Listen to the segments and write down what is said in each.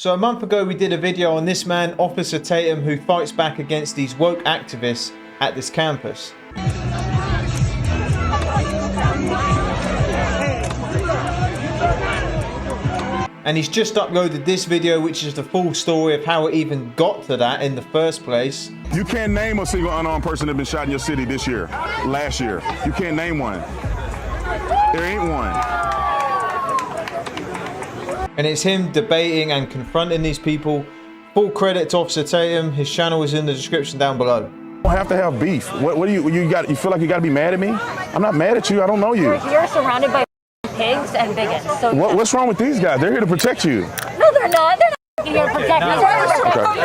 So a month ago we did a video on this man, Officer Tatum, who fights back against these woke activists at this campus. And he's just uploaded this video, which is the full story of how it even got to that in the first place. You can't name a single unarmed person that's been shot in your city this year, last year. You can't name one. There ain't one. And it's him debating and confronting these people. Full credit to Officer Tatum. His channel is in the description down below. You don't have to have beef. What do you feel like you got to be mad at me? I'm not mad at you. I don't know you. You're surrounded by pigs and bigots. So what's wrong with these guys? They're here to protect you. No, they're not. They're not here to protect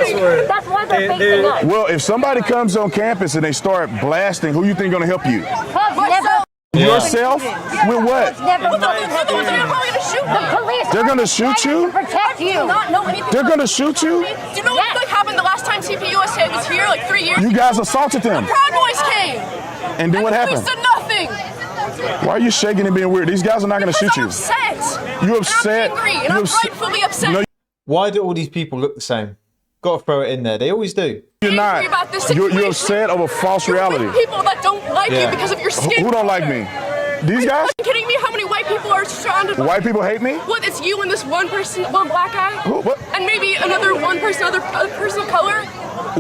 you. That's why they're facing us. Well, if somebody comes on campus and they start blasting, who you think going to help you? Yourself? With what? They're going to shoot you? They're going to shoot you? Do you know what happened the last time CPUSA was here, like 3 years ago? You guys assaulted them. The Proud Boys came. And then what happened? We said nothing. Why are you shaking and being weird? These guys are not going to shoot you. I'm upset. You upset? I'm angry, and I'm rightfully upset. No, why do all these people look the same? Got to throw it in there. They always do. You're not. You're upset over false reality. People that don't like you because of your skin. Who don't like me? These guys? Are you kidding me? How many white people are surrounded by? White people hate me? What? It's you and this one person, one black guy? What? And maybe another one person, other person of color?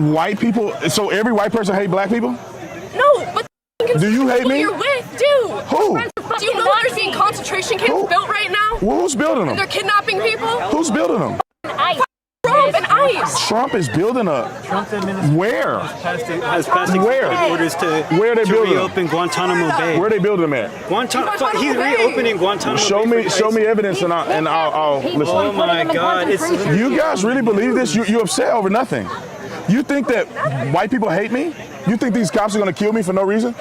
White people? So every white person hate black people? No, but do you hate me? You're with, dude. Who? Do you know that there's being concentration camps built right now? Well, who's building them? And they're kidnapping people? Who's building them? Trump and ICE. Trump is building up. Where? Has passed orders to reopen Guantanamo Bay. Where are they building them at? He's reopening Guantanamo Bay. Show me evidence and I'll listen. Oh my God! You guys really believe this? You're upset over nothing. You think that white people hate me? You think these cops are going to kill me for no reason?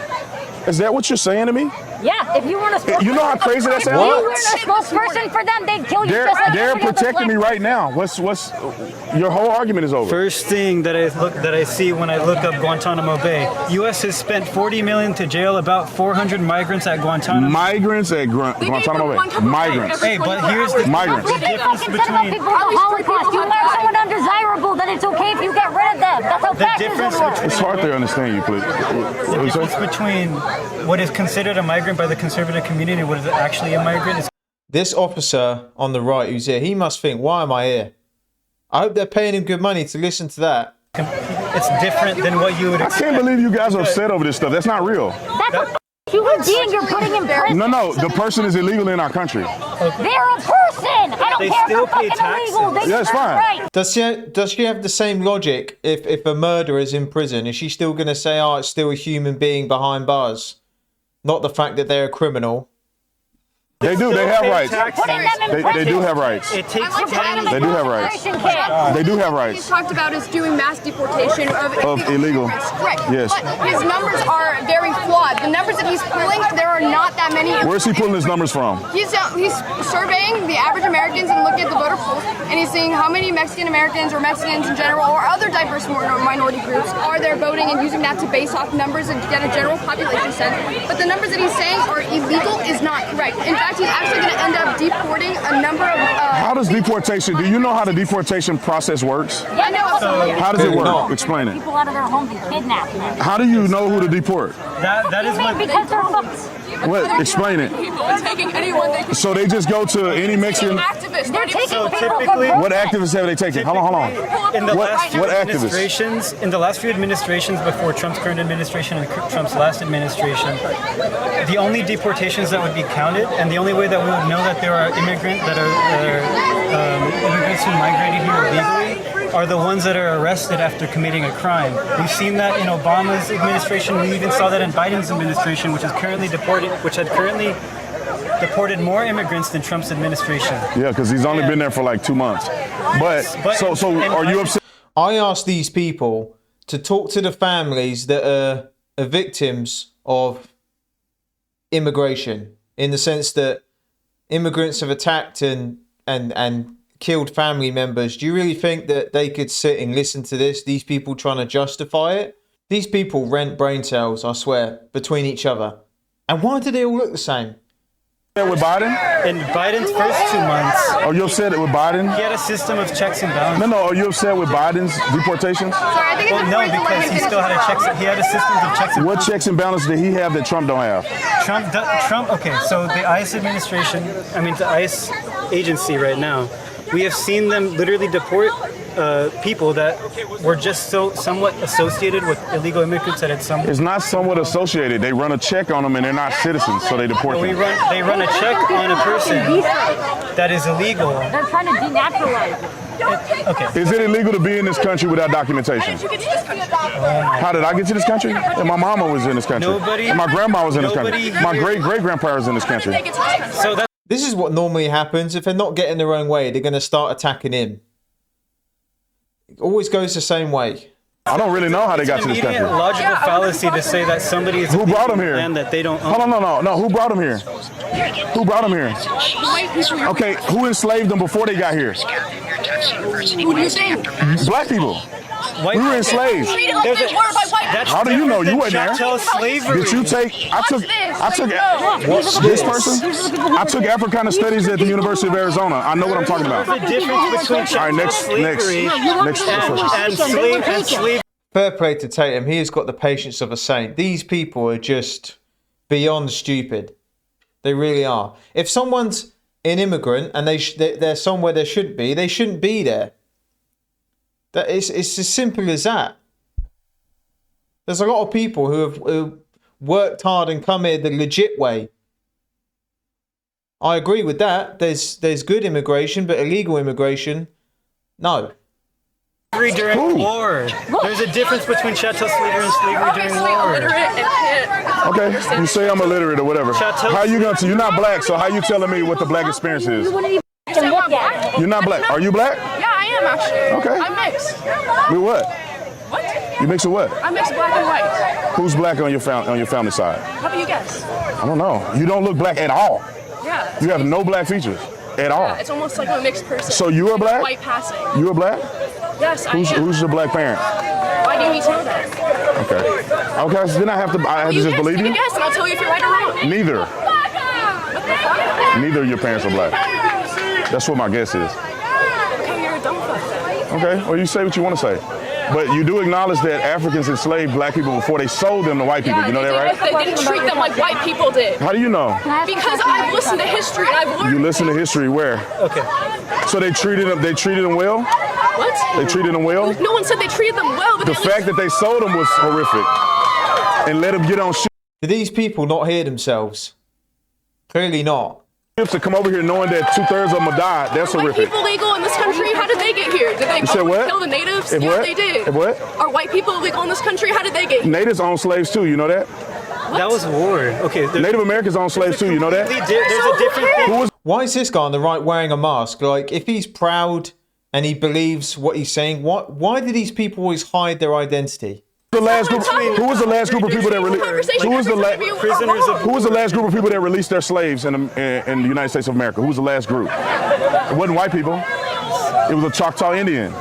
Is that what you're saying to me? Yeah, if you weren't a spokesperson. You know how crazy that sounds? If you weren't a spokesperson for them, they'd kill you. They're protecting me right now. What's your whole argument is over? First thing that I see when I look up Guantanamo Bay, U.S. has spent $40 million to jail about 400 migrants at Guantanamo. Migrants at Guantanamo Bay. Migrants. Hey, but here's the migrants. If they fucking said about people in the Holocaust, you marry someone undesirable, then it's okay if you get rid of them. That's how fascism works. It's hard to understand you, please. The difference between what is considered a migrant by the conservative community and what is actually a migrant is. This officer on the right who's here, he must think, why am I here? I hope they're paying him good money to listen to that. It's different than what you would expect. I can't believe you guys are upset over this stuff. That's not real. That's a human being you're putting in prison. No, the person is illegal in our country. They're a person. I don't care if they're fucking illegal. Yeah, it's fine. Right. Does she have the same logic if a murderer is in prison? Is she still going to say, oh, it's still a human being behind bars? Not the fact that they're a criminal. They do. They have rights. They do have rights. It takes time. They do have rights. They do have rights. He's talked about is doing mass deportation of illegal. Right. Yes. But his numbers are very flawed. The numbers that he's pulling, there are not that many. Where's he pulling his numbers from? He's surveying the average Americans and looking at the voter polls, and he's seeing how many Mexican Americans or Mexicans in general or other diverse minority groups are there voting and using that to base off numbers and get a general population sense. But the numbers that he's saying are illegal is not correct. In fact, he's actually going to end up deporting a number of... How does deportation... Do you know how the deportation process works? Yeah, I know. So how does it work? Explain it. People out of their homes and kidnap them. How do you know who to deport? That is what... Because they're fucking... What? Explain it. Taking anyone they so they just go to any Mexican... activists. They're taking So people typically... What activists have they taken? Hold on. In the last few what administrations, in the last few administrations before Trump's current administration and Trump's last administration, the only deportations that would be counted, and the only way that we would know that there are immigrants who migrated here illegally, are the ones that are arrested after committing a crime. We've seen that in Obama's administration. We even saw that in Biden's administration, which had currently deported more immigrants than Trump's administration. Yeah, because he's only been there for like 2 months. So are you upset? I asked these people to talk to the families that are victims of immigration, in the sense that immigrants have attacked and killed family members. Do you really think that they could sit and listen to this? These people trying to justify it? These people rent brain cells, I swear, between each other. And why do they all look the same? With Biden? In Biden's first 2 months, Are you upset with Biden? he had a system of checks and balances. No. Are you upset with Biden's deportations? Sorry, I think Well, it's no, important because he still had he had a system of checks and What checks and balances did he have that Trump don't have? Trump, okay, so the ICE administration, the ICE agency right now, we have seen them literally deport people that were just somewhat associated with illegal immigrants that had some. It's not somewhat associated. They run a check on them and they're not citizens, so they deport them. They run a check on a person that is illegal. They're trying to denaturalize it. Okay. Is it illegal to be in this country without documentation? How did I get to this country? And my mama was in this country. Nobody- And my grandma was in this country. nobody- My great-great-grandpa was in this country. So that This is what normally happens. If they're not getting their own way, they're going to start attacking him. It always goes the same way. I don't really know how they got to this immediate country. logical fallacy to say that somebody is Who brought him here? land that they don't own. Hold on, no. Who brought them here? Who brought them here? Okay, who enslaved them before they got here? Who do you think? Black people. White We were people. enslaved. Treated like they were by white That's How do you know? different You than weren't there. chattel slavery. Did you take? I took this person. I took Africana Studies at the University of Arizona. I know what I'm talking about. The difference between All right, chattel next. slavery and slave. Fair play to Tatum. He has got the patience of a saint. These people are just beyond stupid. They really are. If someone's an immigrant and they're somewhere they shouldn't be there. It's as simple as that. There's a lot of people who have worked hard and come here the legit way. I agree with that. There's good immigration, but illegal immigration, no. Slavery during war. There's a difference between chattel slavery and slavery during war. Okay, you say I'm illiterate or whatever. How you going to? You're not black, so how you telling me what the black experience is? You wouldn't even look at it. You're not black. Are you black? Yeah, I am actually. Okay. I'm mixed. With what? What? You mix with what? I'm mixed black and white. Who's black on your family side? How do you guess? I don't know. You don't look black at all. Yeah. You have no black features at all. It's almost like I'm a mixed person. So you are black? White passing. You are black? Yes, I am. Who's your black parent? Why do you need to know that? Okay. Okay, so then I have to just believe Take a you? guess and I'll tell you if you're right or wrong. Neither. Neither of your parents are black. That's what my guess is. Okay, you're a dumb fuck. Okay, well, you say what you want to say. But you do acknowledge that Africans enslaved black people before they sold them to white people. You know that, right? They didn't treat them like white people did. How do you know? Because I've listened to history and I've learned. You listen to history where? Okay. So they treated them well? What? They treated them well? No one said they treated them well, but The fact that they sold them was horrific. And let them get on Do these people not hear themselves? Clearly not. ships to come over here knowing that 2/3 of them will die. That's white horrific. people legal in this country? How did they get here? Did they You said go what? and kill the natives? If Yeah, what? they did. If what? Are white people illegal in this country? How did they get here? Natives own slaves too, you know that? That was war. Okay. Native Americans own slaves too, you know that? There's a different thing. Who was Why is this guy on the right wearing a mask? Like, if he's proud and he believes what he's saying, why do these people always hide their identity? the last group? Who was the last group of people that released? Who was the Prisoners of Who was the last group of people that released their slaves in the United States of America? Who was the last group? It wasn't white people. It was a Choctaw Indian.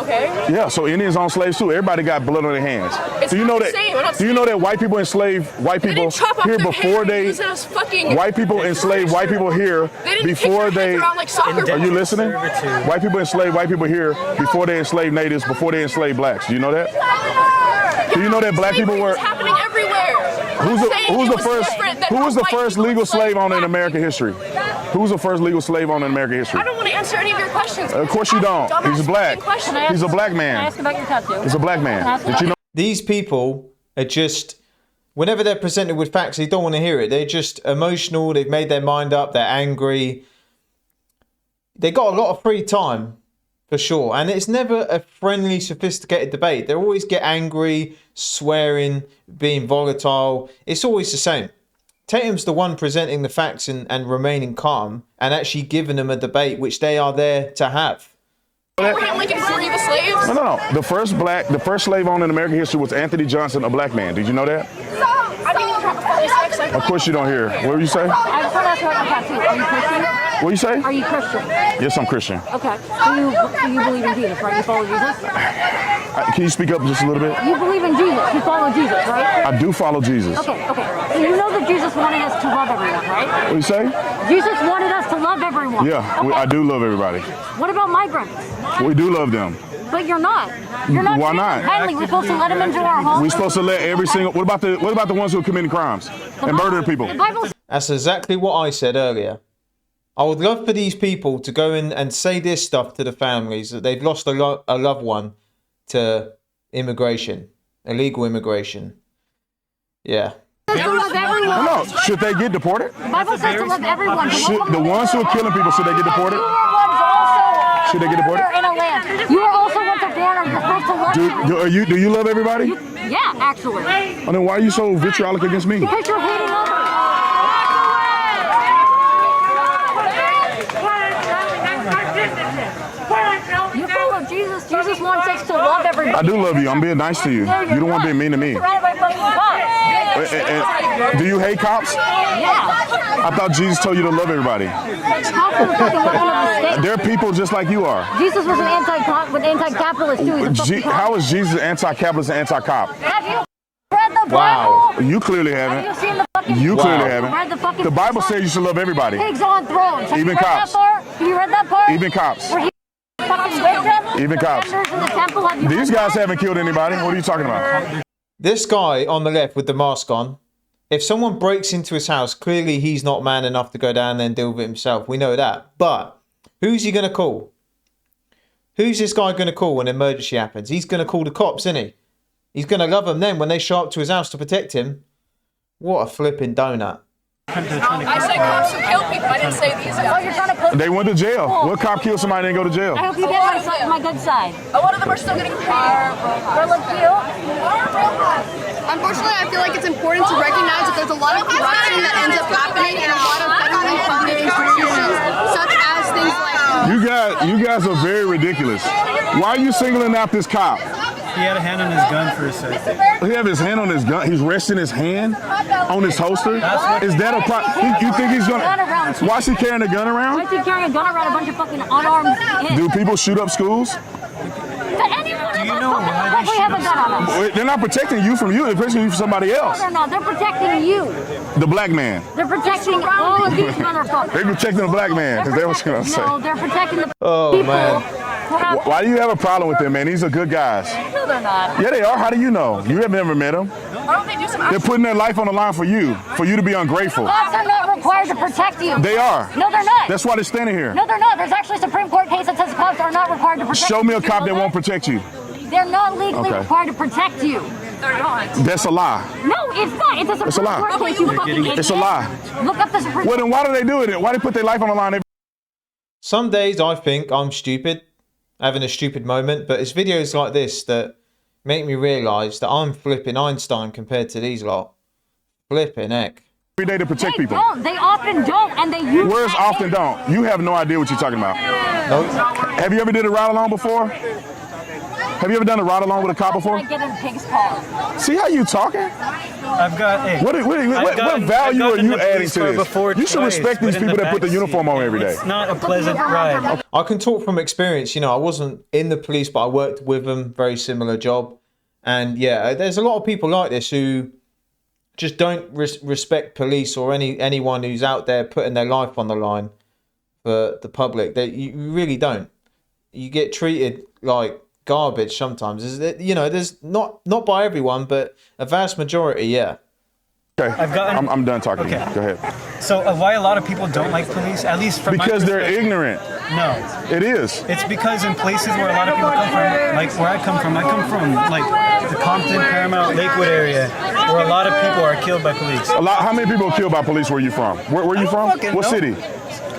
Okay. Yeah, so Indians own slaves too. Everybody got blood on their hands. It's Do you know not that? the same. I'm not Do you know that white people enslaved white They people didn't chop off here their before hair they? because it was fucking White people enslaved white people here They didn't before kick their they. heads around like soccer Are you listening? Servitude. White people enslaved white people here before they enslaved natives, before they enslaved blacks. Do you know that? Do you know that black people were? It's happening everywhere. Who's the first? Who was the white first people legal slave enslaved owner in black American history? Who was the first legal slave owner in American history? I don't want to answer any of your questions. Of course you don't. Dumbass He's black. fucking question. He's a black Can I man. ask about your tattoo? He's a black man. Did you know? These people are just, whenever they're presented with facts, they don't want to hear it. They're just emotional. They've made their mind up. They're angry. They got a lot of free time, for sure. And it's never a friendly, sophisticated debate. They always get angry, swearing, being volatile. It's always the same. Tatum's the one presenting the facts and remaining calm and actually giving them a debate, which they are there to have. Abraham Lincoln free the slaves? No. The first slave owner in American history was Anthony Johnson, a black man. Did you know that? I didn't even try to follow this next. Of course you don't hear. What did you say? I just want to ask about your tattoo. Are you Christian? What did you say? Are you Christian? Yes, I'm Christian. Okay. So you believe in Jesus, right? You follow Jesus? Can you speak up just a little bit? You believe in Jesus. You follow Jesus, right? I do follow Jesus. Okay. So you know that Jesus wanted us to love everyone, right? What do you say? Jesus wanted us to love everyone. Yeah, Okay? I do love everybody. What about migrants? We do love them. But you're not. You're not. Why treating not? them kindly. We're supposed to let them into our homes. We're supposed to let every single. What about the ones who are committing crimes and murdering people? The Bible. That's exactly what I said earlier. I would love for these people to go in and say this stuff to the families, that they've lost a loved one to immigration, illegal immigration. Yeah. To love everyone. No. Should they get deported? The Bible says to love everyone. The ones who are killing people, should they get deported? You are once also Should they get deported? in a land. You are also once a foreigner. You're supposed to love everyone. Do you love everybody? Yeah, actually. And then why are you so vitriolic against me? Because you're hating others. You follow Jesus. Jesus wants us to love everybody. I do love you. I'm being nice to you. You don't want to be mean to me. And do you hate cops? Yeah. I thought Jesus told you to love everybody. There are people just like you are. Jesus was an anti-capitalist too. How is Jesus anti-capitalist and anti-cop? Have you read the Bible? Wow. You clearly Have haven't. you seen the fucking You clearly Read the haven't. fucking The Bible says you should love everybody. pigs on thrones. Have Even you read cops. That part? Have you read that part? Even cops. Where he fucking whipped them? Even cops. The vendors in the temple, have you These read guys that? haven't killed anybody. What are you talking about? This guy on the left with the mask on, if someone breaks into his house, clearly he's not man enough to go down there and deal with it himself. We know that. But who's he going to call? Who's this guy going to call when an emergency happens? He's going to call the cops, isn't he? He's going to love them then when they show up to his house to protect him. What a flipping donut. I said cops who kill people. I didn't say these Oh, guys. you're trying to put They went to jail. What cop killed somebody and didn't go to jail? I hope you get my good side. A lot of them are still getting paid. They look cute. Unfortunately, I feel like it's important to recognize that there's a lot of corruption that ends up happening in a lot of federally funded institutions, such as things like. You guys are very ridiculous. Why are you singling out this cop? He had a hand on his gun for a second. He have his hand on his gun. He's resting his hand on his holster. Is that a problem? You think he's gonna? Why is he carrying a gun Why around? is he carrying a gun around a bunch of fucking unarmed kids? Do people shoot up schools? Do you know why they have a gun on them? They're not protecting you from you. They're protecting you from somebody else. They're not. They're protecting you. The black man. They're protecting all of these motherfuckers. They're protecting the black man. Because that's what you're gonna say. No, they're protecting the Oh, people. man. Why do you have a problem with them, man? These are good guys. No, they're not. Yeah, they are. How do you know? You have never met them. Why don't they do some They're putting their life on the line for you to be ungrateful. Cops are not required to protect you. They are. No, they're not. That's why they're standing here. No, they're not. There's actually a Supreme Court case that says cops are not required to protect you. Show me a Did you cop know that won't protect you. They're not legally Okay. required to protect you. They're not. That's a lie. No, it's not. It's a Supreme It's a lie. Court case, you fucking idiot. It's a lie. Look up the Supreme Well, then why do they do it? Why do they put their life on the line? Some days I think I'm stupid, having a stupid moment, but it's videos like this that make me realise that I'm flipping Einstein compared to these lot. Flipping heck. Every day to protect They people. don't. They often don't, and they use Where's that often don't? You have no idea what you're talking about. No? Have you ever did a ride along before? Have you ever done a ride along with a cop before? I get in pig's paw. See how you talking? I've got. Hey, What value are you adding to this? You should respect these people that put the uniform on every day. It's not a pleasant ride. I can talk from experience. You know, I wasn't in the police, but I worked with them, very similar job. And yeah, there's a lot of people like this who just don't respect police or anyone who's out there putting their life on the line for the public. You really don't. You get treated like garbage sometimes. There's not by everyone, but a vast majority, yeah. Okay, I'm done talking to you. Okay. Go ahead. So why a lot of people don't like police, at least from Because my they're perspective- ignorant. No, It is. it's because in places where a lot of people come from, like where I come from like the Compton, Paramount, Lakewood area, where a lot of people are killed by police. How many people are killed by police where you from? Where you from? fucking What know. city?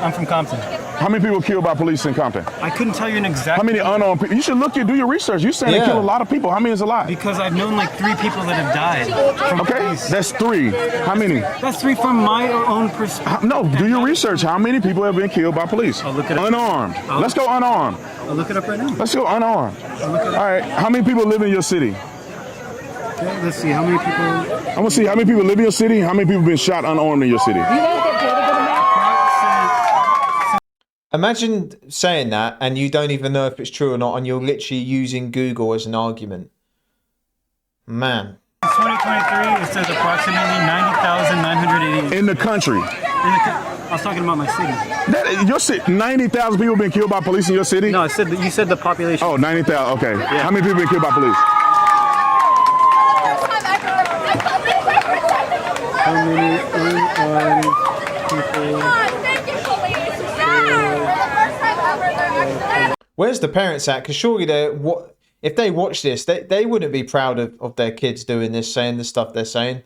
I'm from Compton. How many people killed by police in Compton? I couldn't tell you an exact. How many unarmed people? You should do your research. You saying they Yeah. kill a lot of people. How many is a lot? Because I've known like 3 people that have died from Okay, police. that's 3. How many? That's 3 from my own perspective. No, do your research. How many people have been killed by police? I'll look it up. Unarmed. Let's go unarmed. I'll look it up right now. Let's go unarmed. All right. How many people live in your city? Okay, let's see how many people. I'm gonna see how many people live in your city. How many people been shot unarmed in your city? You ain't that good. Imagine saying that and you don't even know if it's true or not, and you're literally using Google as an argument. Man. In 2023, it says approximately 90,980. In the country. I was talking about my city. Your city, 90,000 people been killed by police in your city? No, I said you said the population. Oh, 90,000. Okay. Yeah. How many people been killed by police? How many people? Where's the parents at? Because surely if they watch this, they wouldn't be proud of their kids doing this, saying the stuff they're saying.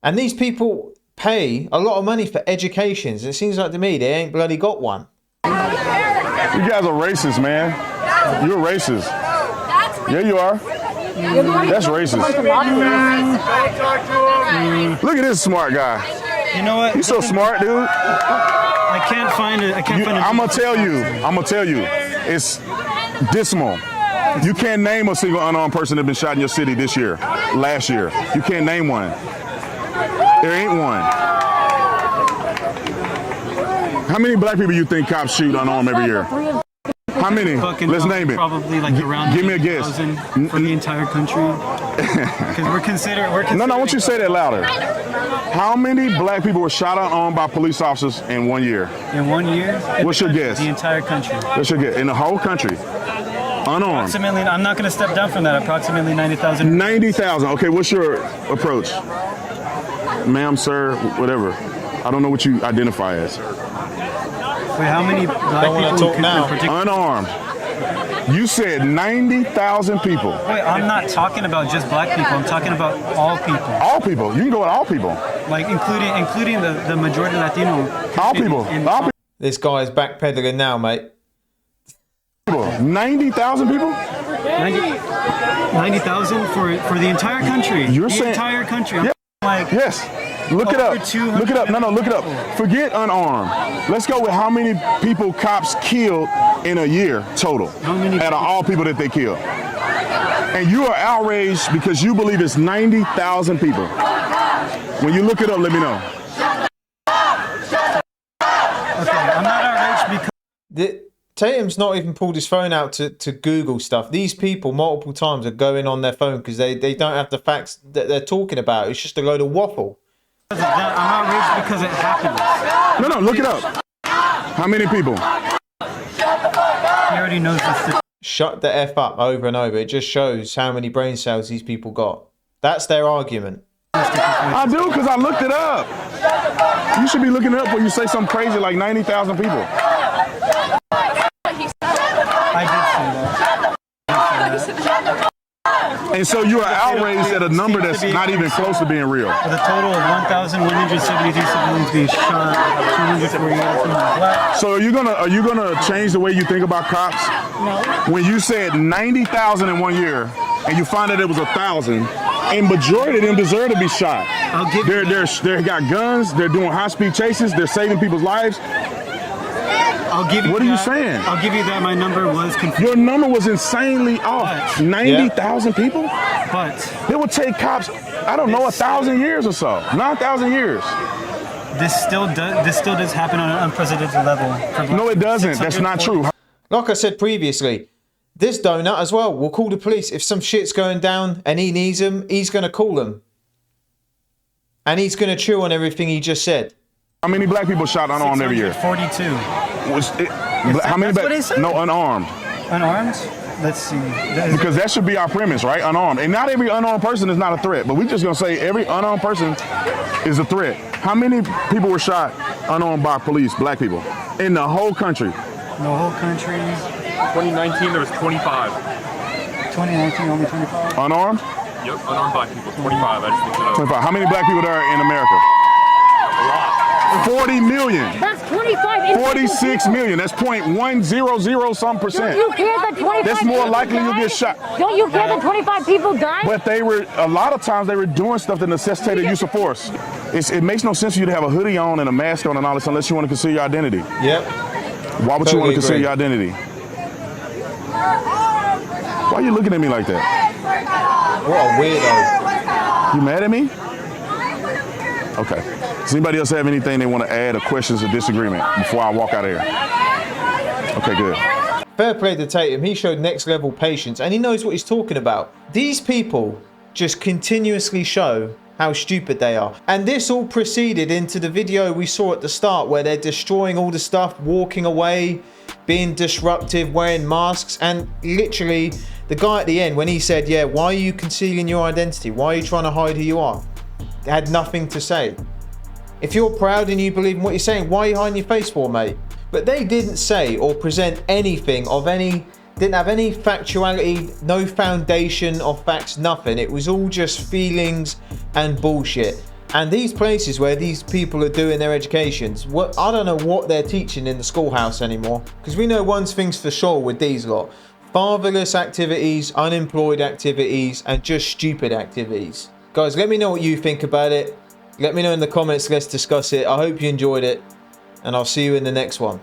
And these people pay a lot of money for educations. It seems like to me they ain't bloody got one. You guys are racist, man. You're racist. Yeah, you are. That's racist. Look at this smart guy. You know what? He's so smart, dude. I can't find it. I'm gonna tell you. It's dismal. You can't name a single unarmed person that been shot in your city this year, last year. You can't name one. There ain't one. How many black people you think cops shoot unarmed every year? How many? Let's name it. Probably like around. Give me a guess. For the entire country. Because we're considered. No, I want you to say that louder. How many black people were shot unarmed by police officers in 1 year? In 1 year? What's your guess? The entire country. What's your guess? In the whole country? Unarmed. Approximately, I'm not going to step down from that. Approximately 90,000. 90,000. Okay, what's your approach? Ma'am, sir, whatever. I don't know what you identify as. Wait, how many black people talk now. Unarmed. You said 90,000 people. Wait, I'm not talking about just black people. I'm talking about all people. All people. You can go with all people. Like including the majority Latino. All people. All people. This guy is backpedaling now, mate. 90,000 people? 90,000 for the entire country. You're the saying entire country. I'm like yes. Look it up. Look it up. No, look it up. Forget unarmed. Let's go with how many people cops killed in a year total. Out of all people that they killed. And you are outraged because you believe it's 90,000 people. When you look it up, let me know. Okay, I'm not outraged because Tatum's not even pulled his phone out to Google stuff. These people multiple times are going on their phone because they don't have the facts that they're talking about. It's just a load of waffle. I'm outraged because it happens. No, look it up. How many people? He already knows this. Shut the F up over and over. It just shows how many brain cells these people got. That's their argument. I do, because I looked it up. You should be looking it up when you say something crazy like 90,000 people. I did say that. And so you are outraged at a number that's not even close to being real. With a total of 1,173 civilians being shot, 248 of them are black. So are you gonna change the way you think about cops? No. When you said 90,000 in 1 year, and you find that it was 1,000, and majority of them deserve to be shot. I'll give They got guns. They're doing high-speed chases. They're saving people's lives. I'll give you What that. are you saying? I'll give you that my number was confused. Your number was insanely off. 90,000 people? But It would take cops, I don't know, 1,000 years or so. 9,000 years. this still does happen on an unprecedented level. No, it doesn't. That's not true. Like I said previously, this donut as well will call the police. If some shit's going down and he needs them, he's going to call them. And he's going to chew on everything he just said. How many black people shot unarmed every year? 42. How many that's what it said? No, unarmed. Unarmed? Let's see. Because that should be our premise, right? Unarmed. And not every unarmed person is not a threat, but we're just going to say every unarmed person is a threat. How many people were shot unarmed by police, black people, in the whole country? The whole country. 2019, there was 25. 2019, only 25. Unarmed? Yep, unarmed black people, 25. I just looked it up. 25. How many black people there are in America? A lot. 40 million. That's 25. 46 million. That's 0.100 some Don't percent. you care that 25 That's more people likely you'll died? get shot. Don't you care that 25 people died? But they were, a lot of times they were doing stuff that necessitated use of force. It makes no sense for you to have a hoodie on and a mask on and all this unless you want to conceal your identity. Yep. Why would you want to conceal your identity? Why are you looking at me like that? What a weirdo. You mad at me? Okay. Does anybody else have anything they want to add or questions or disagreement before I walk out of here? Okay, good. Fair play to Tatum. He showed next level patience and he knows what he's talking about. These people just continuously show how stupid they are. And this all proceeded into the video we saw at the start where they're destroying all the stuff, walking away, being disruptive, wearing masks, and literally the guy at the end when he said, yeah, why are you concealing your identity? Why are you trying to hide who you are? They had nothing to say. If you're proud and you believe in what you're saying, why are you hiding your face for, mate? But they didn't say or present anything of any, didn't have any factuality, no foundation of facts, nothing. It was all just feelings and bullshit. And these places where these people are doing their educations, I don't know what they're teaching in the schoolhouse anymore. Because we know one thing's for sure with these lot. Fatherless activities, unemployed activities, and just stupid activities. Guys, let me know what you think about it. Let me know in the comments, let's discuss it. I hope you enjoyed it. And I'll see you in the next one.